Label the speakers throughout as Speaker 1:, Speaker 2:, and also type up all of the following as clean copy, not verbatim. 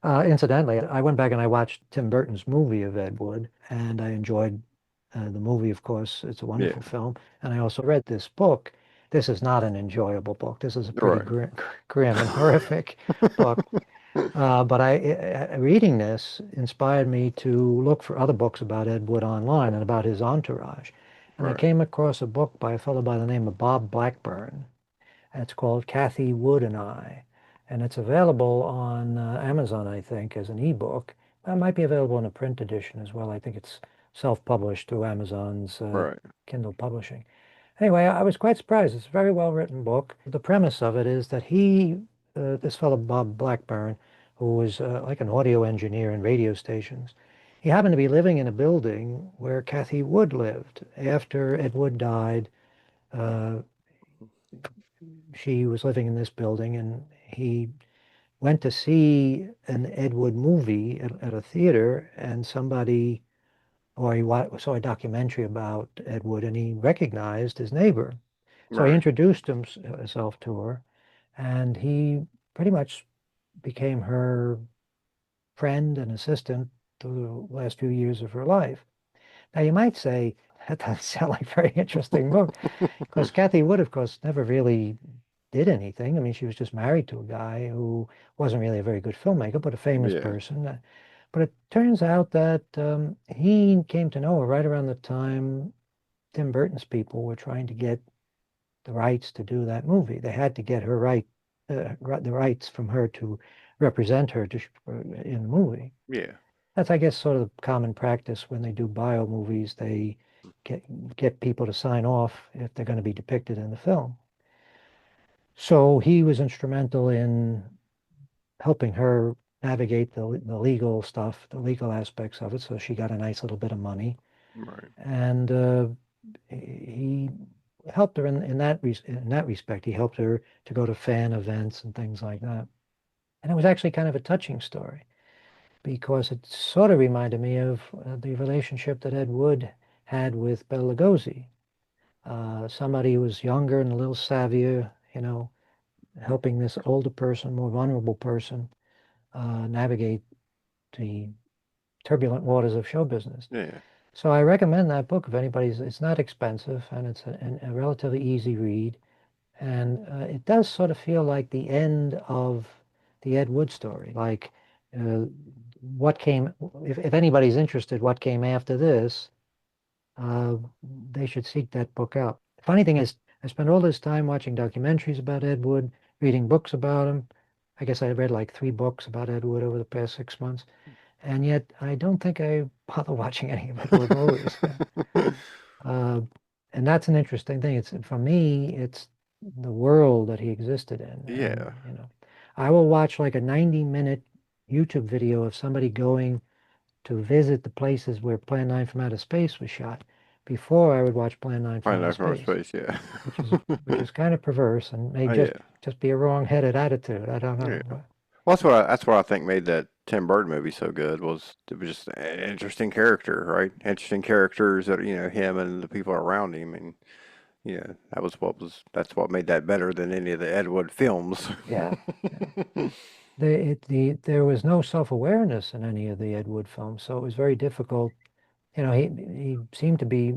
Speaker 1: Incidentally, I went back and I watched Tim Burton's movie of Ed Wood, and I enjoyed the movie, of course. It's a wonderful
Speaker 2: Yeah.
Speaker 1: film. And I also read this book. This is not an enjoyable book. This is a pretty
Speaker 2: Right.
Speaker 1: grim and horrific book. But reading this inspired me to look for other books about Ed Wood online and about his entourage. And I
Speaker 2: Right.
Speaker 1: came across a book by a fellow by the name of Bob Blackburn. It's called Kathy Wood and I, and it's available on Amazon, I think, as an ebook. It might be available in a print edition as well. I think it's self-published through Amazon's
Speaker 2: Right.
Speaker 1: Kindle publishing. Anyway, I was quite surprised. It's a very well-written book. The premise of it is that this fellow Bob Blackburn, who was like an audio engineer in radio stations, he happened to be living in a building where Kathy Wood lived. After Ed Wood died, uh, she was living in this building, and he went to see an Ed Wood movie at a theater, and somebody, or saw a documentary about Ed Wood, and he recognized his neighbor. So he
Speaker 2: Right.
Speaker 1: introduced himself to her, and he pretty much became her friend and assistant through the last few years of her life. Now, you might say, that doesn't sound like a very interesting book, because Kathy Wood, of course, never really did anything. I mean, she was just married to a guy who wasn't really a very good filmmaker, but a famous
Speaker 2: Yeah.
Speaker 1: person. But it turns out that he came to know her right around the time Tim Burton's people were trying to get the rights to do that movie. They had to get the rights from her to represent her in the movie.
Speaker 2: Yeah.
Speaker 1: That's, I guess, sort of common practice when they do bio movies. They get people to sign off if they're going to be depicted in the film. So he was instrumental in helping her navigate the legal stuff, the legal aspects of it. So she got a nice little bit of money,
Speaker 2: Right.
Speaker 1: and he helped her in that respect. He helped her to go to fan events and things like that. And it was actually kind of a touching story because it sort of reminded me of the relationship that Ed Wood had with Bela Lugosi. Somebody who was younger and a little savvier, helping this older person, more vulnerable person, navigate the turbulent waters of show business.
Speaker 2: Yeah.
Speaker 1: So I recommend that book if anybody's. It's not expensive and it's a relatively easy read, and it does sort of feel like the end of the Ed Wood story. Like uh, what came, if anybody's interested, what came after this, uh, they should seek that book out. The funny thing is, I spent all this time watching documentaries about Ed Wood, reading books about him. I guess I read like 3 books about Ed Wood over the past 6 months, and yet I don't think I bother watching any of Ed Wood movies. Uh, and that's an interesting thing. It's for me, it's the world that he existed in, and
Speaker 2: Yeah.
Speaker 1: I will watch like a 90-minute YouTube video of somebody going to visit the places where Plan 9 from Outer Space was shot before I would watch Plan 9 from
Speaker 2: Find
Speaker 1: Outer
Speaker 2: that from
Speaker 1: Space,
Speaker 2: space. Yeah.
Speaker 1: which is kind of perverse and may
Speaker 2: Oh
Speaker 1: just
Speaker 2: yeah.
Speaker 1: just be a wrong-headed attitude. I don't
Speaker 2: Yeah.
Speaker 1: know.
Speaker 2: Well, that's what I think made that Tim Burton movie so good was it was just an interesting character, right? Interesting characters that him and the people around him, and that's what made that better than any of the Ed Wood films.
Speaker 1: Yeah, yeah. There was no self-awareness in any of the Ed Wood films, so it was very difficult. He seemed to be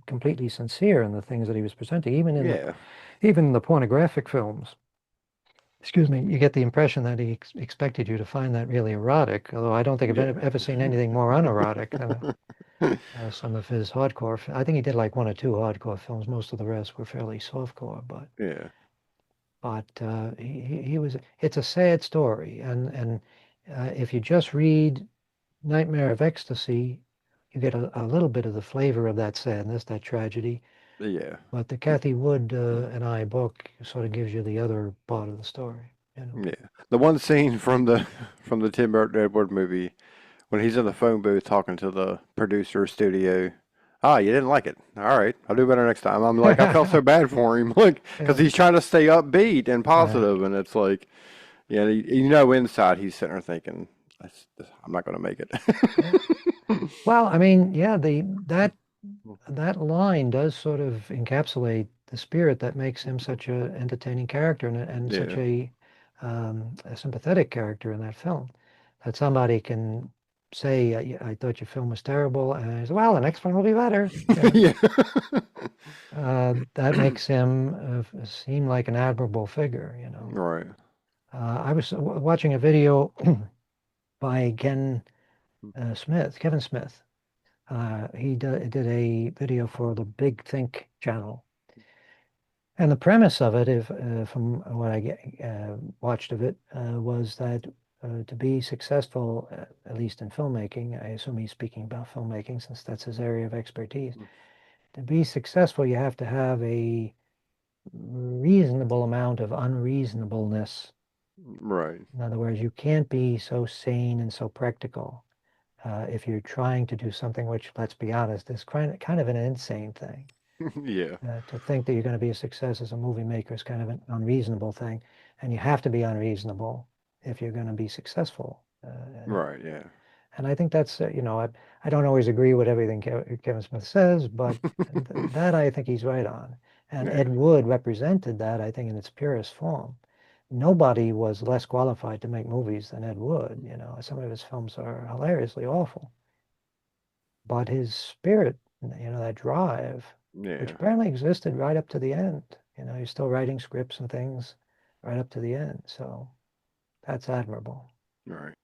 Speaker 1: completely sincere in the things that he was presenting,
Speaker 2: Yeah.
Speaker 1: even in the pornographic films. Excuse me, you get the impression that he expected you to find that really erotic, although I don't think I've
Speaker 2: Yeah.
Speaker 1: ever seen anything more unerotic than some of his hardcore. I think he did like 1 or 2 hardcore films. Most of the rest were fairly softcore,
Speaker 2: Yeah.
Speaker 1: he was. It's a sad story, and if you just read Nightmare of Ecstasy, you get a little bit of the flavor of that sadness, that tragedy.
Speaker 2: Yeah.
Speaker 1: But the Kathy Wood and I book sort of gives you the other part of the story.
Speaker 2: Yeah. The one scene from the from the Tim Burton Ed Wood movie when he's in the phone booth talking to the producer studio. Ah, you didn't like it. All right, I'll do better next time. I'm like, I felt so bad for him, like, because
Speaker 1: Yeah.
Speaker 2: he's trying to stay upbeat and
Speaker 1: Uh,
Speaker 2: positive, and it's like, yeah, inside he's sitting there thinking, I'm not going to make it.
Speaker 1: yeah. Well, I mean, yeah, the that line does sort of encapsulate the spirit that makes him such a entertaining character and such
Speaker 2: Yeah,
Speaker 1: a sympathetic character in that film. that somebody can say, I thought your film was terrible, and I say, well, the next one will be better.
Speaker 2: Yeah.
Speaker 1: That makes him seem like an admirable figure, you know.
Speaker 2: Right.
Speaker 1: I was watching a video by Kevin Smith. Did a video for the Big Think channel. And the premise of it, if from what watched of it, was that to be successful, at least in filmmaking, I assume he's speaking about filmmaking since that's his area of expertise. To be successful, you have to have a reasonable amount of unreasonableness.
Speaker 2: Right.
Speaker 1: In other words, you can't be so sane and so practical if you're trying to do something which, let's be honest, is kind of an insane thing.
Speaker 2: Yeah.
Speaker 1: To think that you're going to be a success as a movie maker is kind of an unreasonable thing, and you have to be unreasonable if you're going to be successful.
Speaker 2: Right. Yeah.
Speaker 1: And I think that's, I don't always agree with everything Kevin Smith says, but that I think he's right on. And
Speaker 2: Yeah.
Speaker 1: Ed Wood represented that, I think, in its purest form. Nobody was less qualified to make movies than Ed Wood. Some of his films are hilariously awful, but his spirit, that drive, which
Speaker 2: Yeah.
Speaker 1: apparently existed right up to the end. He's still writing scripts and things right up to the end. So that's admirable.
Speaker 2: Right.